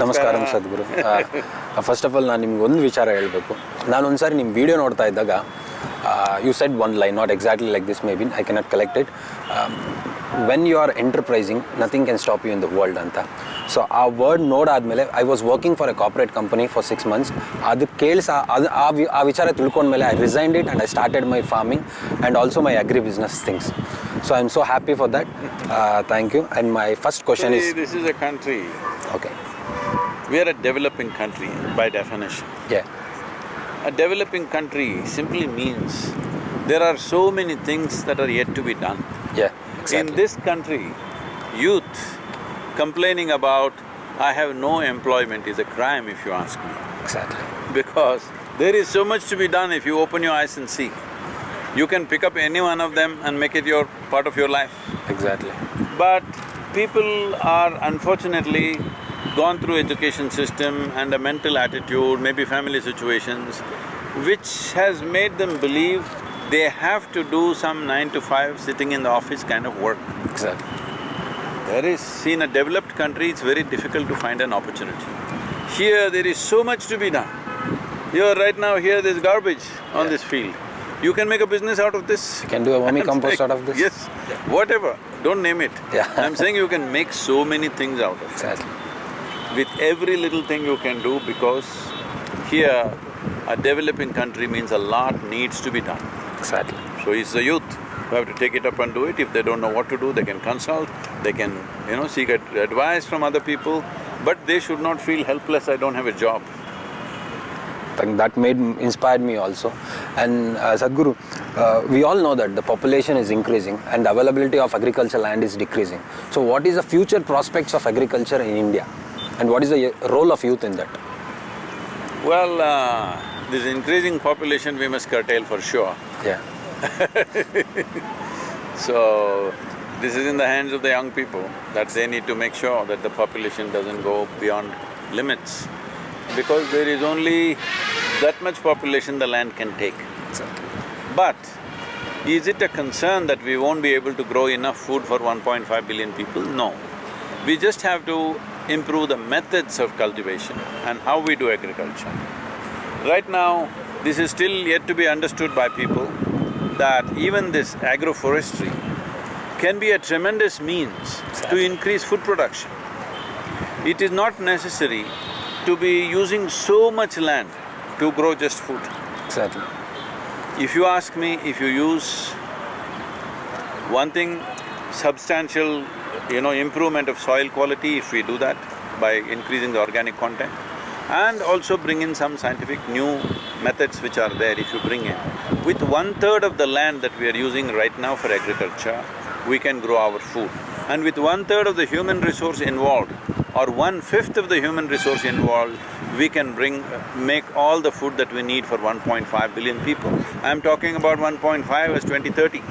ನಮಸ್ಕಾರ ಸದ್ಗುರು. First of all ನಾನು ನಿಮ್ಗೆ ಒಂದು ವಿಚಾರ ಹೇಳಬೇಕು. ನಾನು ಒಂದು ಸಾರಿ ನಿಮ್ಮ ವಿಡಿಯೋ ನೋಡ್ತಾ ಇದ್ದಾಗ you said one line, not exactly like this, may be I cannot collect it. When you are enterprising nothing can stop you in the world ಅಂತ. ಸೊ ಆ ವರ್ಡ್ ನೋಡಾದ್ಮೇಲೆ I was working for a corporate company for 6 months. ಅದು ಆ ವಿಚಾರ ತಿಳ್ಕೊಂಡ್ಮೇಲೆ I resigned it and I started my farming and also my agri business things. So I'm so happy for that. Thank you. And my first question is... This is a country. Okay. We are a developing country by definition. Yeah. A developing country simply means there are so many things that are yet to be done. Yeah, exactly. In this country, youth complaining about, I have no employment is a crime if you ask me. Exactly. Because there is so much to be done if you open your eyes and see. You can pick up any one of them and make it your part of your life. Exactly. But people are unfortunately gone through education system and a mental attitude, maybe family situations, which has made them believe they have to do some 9 to 5 sitting in the office kind of work. Exactly. In a developed country, it's very difficult to find an opportunity. Here there is so much to be done. Right now here there's garbage on this field. You can make a business out of this. You can do a vermicompost out of this. Yes, whatever, don't name it. Yeah. I'm saying you can make so many things out of it. Exactly. With every little thing you can do, because here a developing country means a lot needs to be done. Exactly. So it's the youth who have to take it up and do it. If they don't know what to do, they can consult, they can, seek advice from other people, but they should not feel helpless, I don't have a job. That inspired me also. And Sadhguru, we all know that the population is increasing and the availability of agricultural land is decreasing. So what is the future prospects of agriculture in India? And what is the role of youth in that? Well, this increasing population we must curtail for sure. Yeah. So, this is in the hands of the young people, that they need to make sure that the population doesn't go beyond limits. Because there is only that much population the land can take. Exactly. But is it a concern that we won't be able to grow enough food for 1.5 billion people? No. We just have to improve the methods of cultivation and how we do agriculture. Right now, this is still yet to be understood by people that even this agroforestry can be a tremendous means to increase food production. It is not necessary to be using so much land to grow just food. Exactly. If you ask me, if you use one thing, substantial, improvement of soil quality, if we do that by increasing the organic content, and also bring in some scientific new methods which are there, if you bring in, with 1/3 of the land that we are using right now for agriculture, we can grow our food. And with 1/3 of the human resource involved, or 1/5 of the human resource involved, we can make all the food that we need for 1.5 billion people. I'm talking about 1.5 as 2030.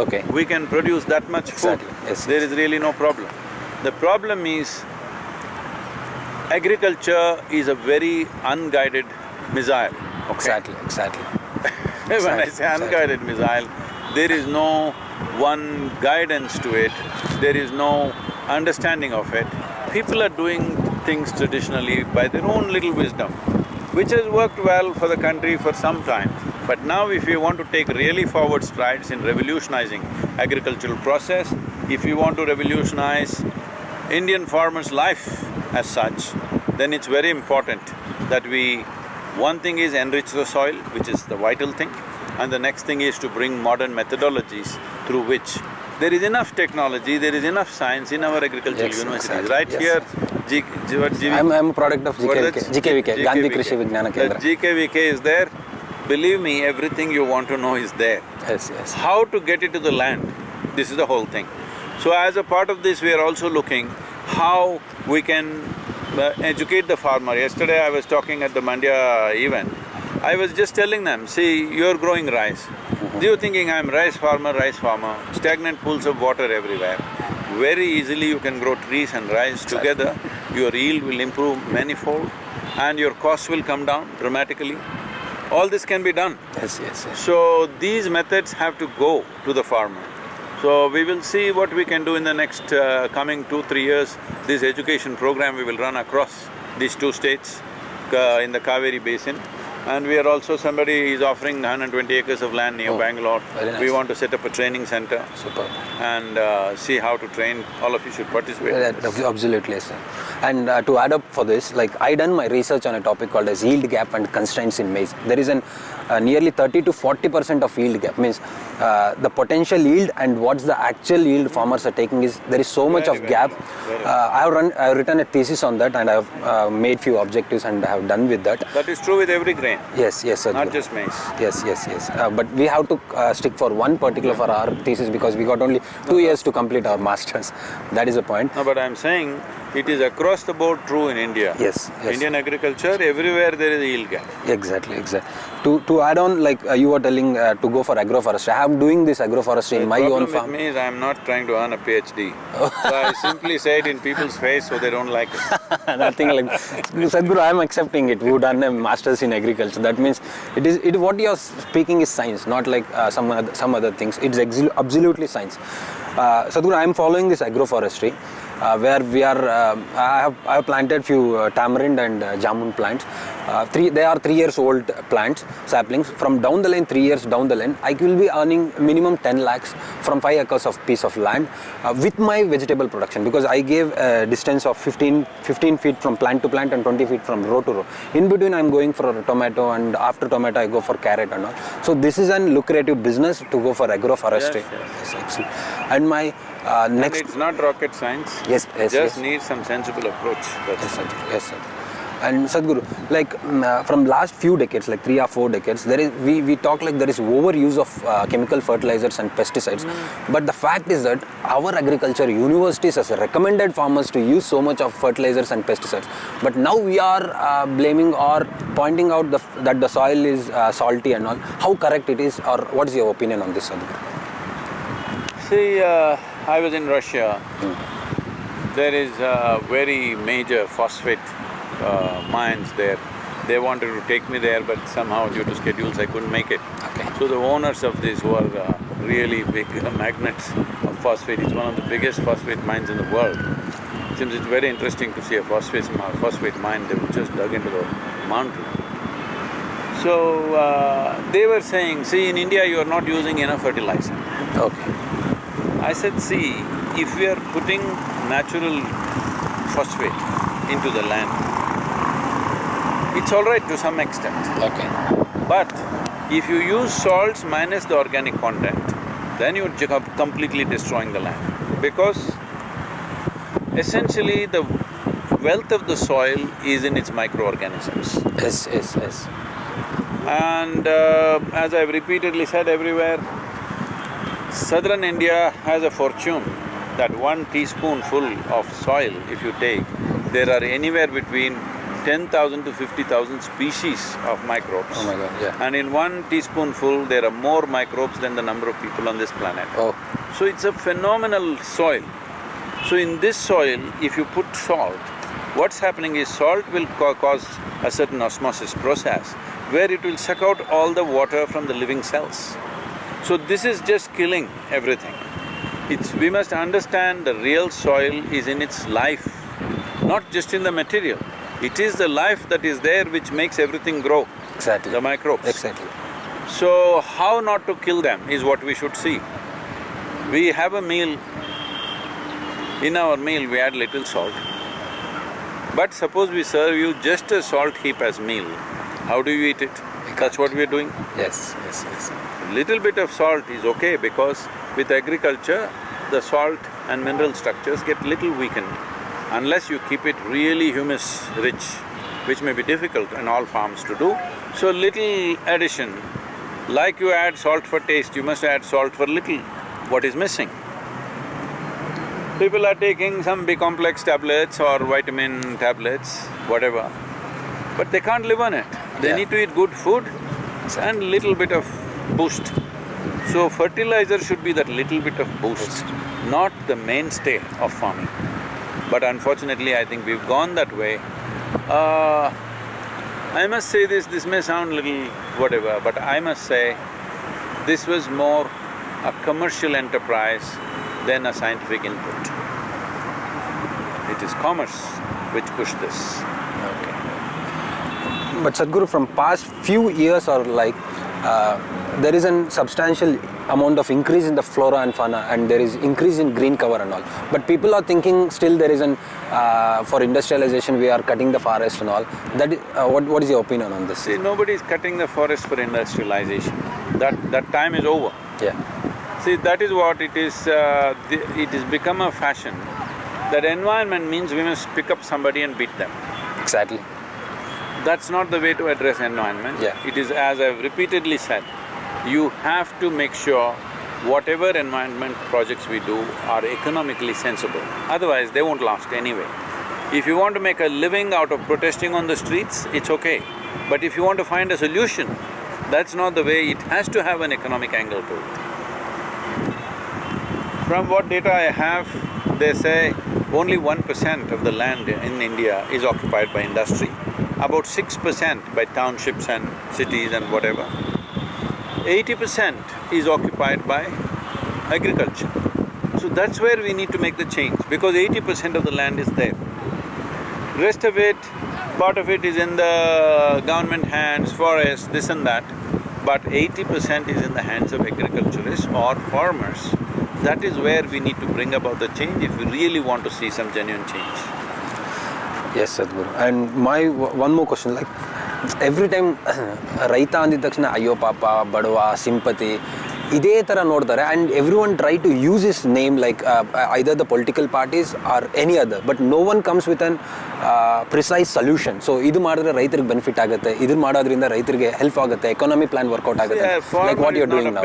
Okay. We can produce that much food. Exactly. Yes, There is really no problem. The problem is, agriculture is a very unguided missile. Okay? Exactly. When I say unguided missile, there is no one guidance to it, there is no understanding of it. People are doing things traditionally by their own little wisdom, which has worked well for the country for some time. But now if you want to take really forward strides in revolutionizing agricultural process, if you want to revolutionize Indian farmers' life as such, then it's very important that one thing is enrich the soil, which is the vital thing, and the next thing is to bring modern methodologies through which there is enough technology, there is enough science in our agricultural universities. Exactly. Right here, I'm a product of GKVK, Gandhi Krishi Vignana Kendra. The GKVK is there. Believe me, everything you want to know is there. Yes. How to get it to the land, this is the whole thing. So as a part of this, we are also looking how we can educate the farmer. Yesterday I was talking at the Mandya event. I was just telling them, see, you're growing rice. You're thinking, I'm rice farmer, stagnant pools of water everywhere. Very easily you can grow trees and rice together, your yield will improve manifold and your costs will come down dramatically. All this can be done. Yes. So these methods have to go to the farmer. So we will see what we can do in the next coming 2-3 years. This education program we will run across these two states in the Kaveri basin. And we are also, somebody is offering 120 acres of land near Bangalore. very nice. We want to set up a training center Super. and see how to train. All of you should participate. Absolutely, yes, sir. And to add up for this, like I done my research on a topic called as yield gap and constraints in maize. There is an nearly 30 to 40% of yield gap. Means the potential yield and what's the actual yield farmers are taking is there is so much of gap. I have written a thesis on that and I have made few objectives and I have done with that. That is true with every grain. Yes, yes, sir. Not just maize. Yes. But we have to stick for one particular for our thesis because we got only 2 years to complete our masters. That is the point. No, but I'm saying it is across the board true in India. Yes. Indian agriculture, everywhere there is a yield gap. Exactly. To add on, like you were telling to go for agroforestry. I am doing this agroforestry in my own The problem farm. with me is I'm not trying to earn a PhD. So I simply say it in people's face so they don't like it. Nothing like Sadhguru, I am accepting it. We've done a masters in agriculture. That means it what you are speaking is science, not like some other things. It's absolutely science. Sadhguru, I am following this agroforestry. Where we are, I have planted few tamarind and jamun plants. They are 3 years old plants, saplings. From down the line, 3 years down the line, I will be earning minimum 10 lakhs from 5 acres of piece of land with my vegetable production because I gave a distance of 15 feet from plant to plant and 20 feet from row to row. In between, I am going for a tomato and after tomato, I go for carrot and all. So this is an lucrative business to go for agroforestry. Yes. And my next. And it's not rocket science. Yes. Just need some sensible approach. Yes, sir. And Sadhguru, like from last few decades, like 3 or 4 decades, there is we talk like there is overuse of chemical fertilizers and pesticides. But the fact is that our agriculture universities has recommended farmers to use so much of fertilizers and pesticides. But now we are blaming or pointing out that the soil is salty and all. How correct it is, or what is your opinion on this, Sadhguru? See, I was in Russia. There is a very major phosphate mines there. They wanted to take me there, but somehow due to schedules I couldn't make it. Okay. So the owners of this were really big magnets of phosphate. It's one of the biggest phosphate mines in the world. Since it's very interesting to see a phosphate mine, they were just dug into the mountain. So they were saying, see, in India you are not using enough fertilizer. Okay. I said, see, if we are putting natural phosphate into the land, it's all right to some extent. Okay. But if you use salts minus the organic content, then you're completely destroying the land. Because essentially the wealth of the soil is in its microorganisms. Yes. And as I've repeatedly said everywhere, southern India has a fortune that 1 teaspoonful of soil, if you take, there are anywhere between 10,000 to 50,000 species of microbes. Oh my God, yeah. And in 1 teaspoonful, there are more microbes than the number of people on this planet. Oh. So it's a phenomenal soil. So in this soil, if you put salt, what's happening is salt will cause a certain osmosis process where it will suck out all the water from the living cells. So this is just killing everything. We must understand the real soil is in its life, not just in the material. It is the life that is there which makes everything grow. Exactly. The microbes. Exactly. So how not to kill them is what we should see. We have a meal, in our meal we add little salt. But suppose we serve you just a salt heap as meal, how do you eat it? That's what we are doing. Yes. Little bit of salt is okay because with agriculture, the salt and mineral structures get little weakened unless you keep it really humus-rich, which may be difficult in all farms to do. So little addition, like you add salt for taste, you must add salt for little, what is missing. People are taking some B-complex tablets or vitamin tablets, whatever, but they can't live on it. They need to eat good food and little bit of boost. So fertilizer should be that little bit of boost, not the mainstay of farming. But unfortunately, I think we've gone that way. I must say this may sound little whatever, but I must say this was more a commercial enterprise than a scientific input. It is commerce which pushed this. But Sadhguru, from past few years or like, there is a substantial amount of increase in the flora and fauna, and there is increase in green cover and all. But people are thinking still there is an for industrialization we are cutting the forest and all. That what is your opinion on this? See, nobody is cutting the forest for industrialization. That time is over. Yeah. See, that is what it is. It has become a fashion. That environment means we must pick up somebody and beat them. Exactly. That's not the way to address environment. Yeah. It is, as I've repeatedly said, you have to make sure whatever environment projects we do are economically sensible. Otherwise, they won't last anyway. If you want to make a living out of protesting on the streets, it's okay. But if you want to find a solution, that's not the way. It has to have an economic angle to it. From what data I have, they say only 1% of the land in India is occupied by industry, about 6% by townships and cities and whatever. 80% is occupied by agriculture. So that's where we need to make the change, because 80% of the land is there. Rest of it, part of it is in the government hands, forests, this and that, but 80% is in the hands of agriculturists or farmers. That is where we need to bring about the change if we really want to see some genuine change. Yes, Sadhguru. And my one more question, like every time Raita andid takshana ayyo papa, badwa, sympathy, iದೇ ಥರ ನೋಡ್ತಾರೆ, and everyone try to use his name like either the political parties or any other, but no one comes with an precise solution. So ಇದು ಮಾಡಿದ್ರೆ ರೈತರಿಗೆ benefit ಆಗುತ್ತೆ, ಇದು ಮಾಡೋದ್ರಿಂದ ರೈತರಿಗೆ help ಆಗುತ್ತೆ, ಎಕಾನಮಿ ಪ್ಲಾನ್ ವರ್ಕೌಟ್ ಆಗುತ್ತೆ, like what you're doing now.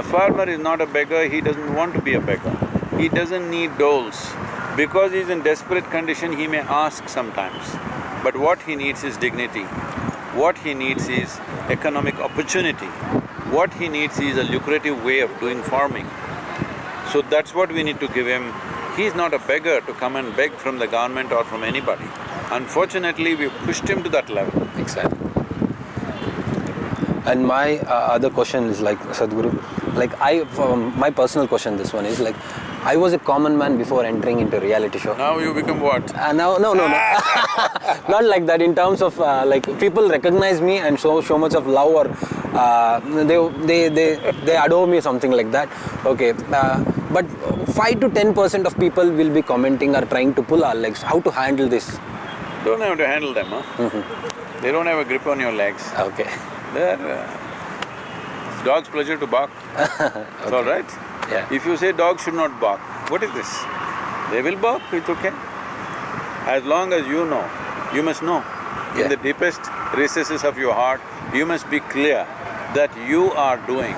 A farmer is not a beggar, he doesn't want to be a beggar. He doesn't need doles. Because he's in desperate condition, he may ask sometimes. But what he needs is dignity. What he needs is economic opportunity. What he needs is a lucrative way of doing farming. So that's what we need to give him. He's not a beggar to come and beg from the government or from anybody. Unfortunately, we've pushed him to that level. Exactly. And my other question is like, Sadhguru, like my personal question, this one is like, I was a common man before entering into reality show. Now you become what? No. Not like that, in terms of like people recognize me and show much of love, or they adore me, something like that. Okay, but 5 to 10% of people will be commenting or trying to pull our legs. How to handle this? Don't have to handle them, huh? They don't have a grip on your legs. Okay. They're… it's dog's pleasure to bark. It's all right. Yeah. If you say dogs should not bark, what is this? They will bark, it's okay. As long as you know, you must know. In the deepest recesses of your heart, you must be clear that you are doing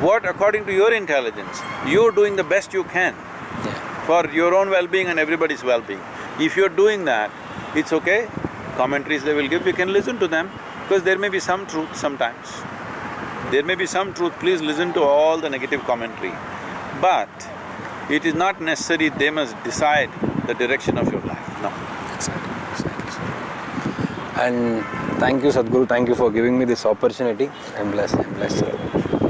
what according to your intelligence, you're doing the best you can for your own well-being and everybody's well-being. If you're doing that, it's okay. Commentaries they will give, you can listen to them, because there may be some truth sometimes. There may be some truth, please listen to all the negative commentary. But it is not necessary they must decide the direction of your life, no. Exactly. And thank you, Sadhguru, thank you for giving me this opportunity. I'm blessed, Sadhguru.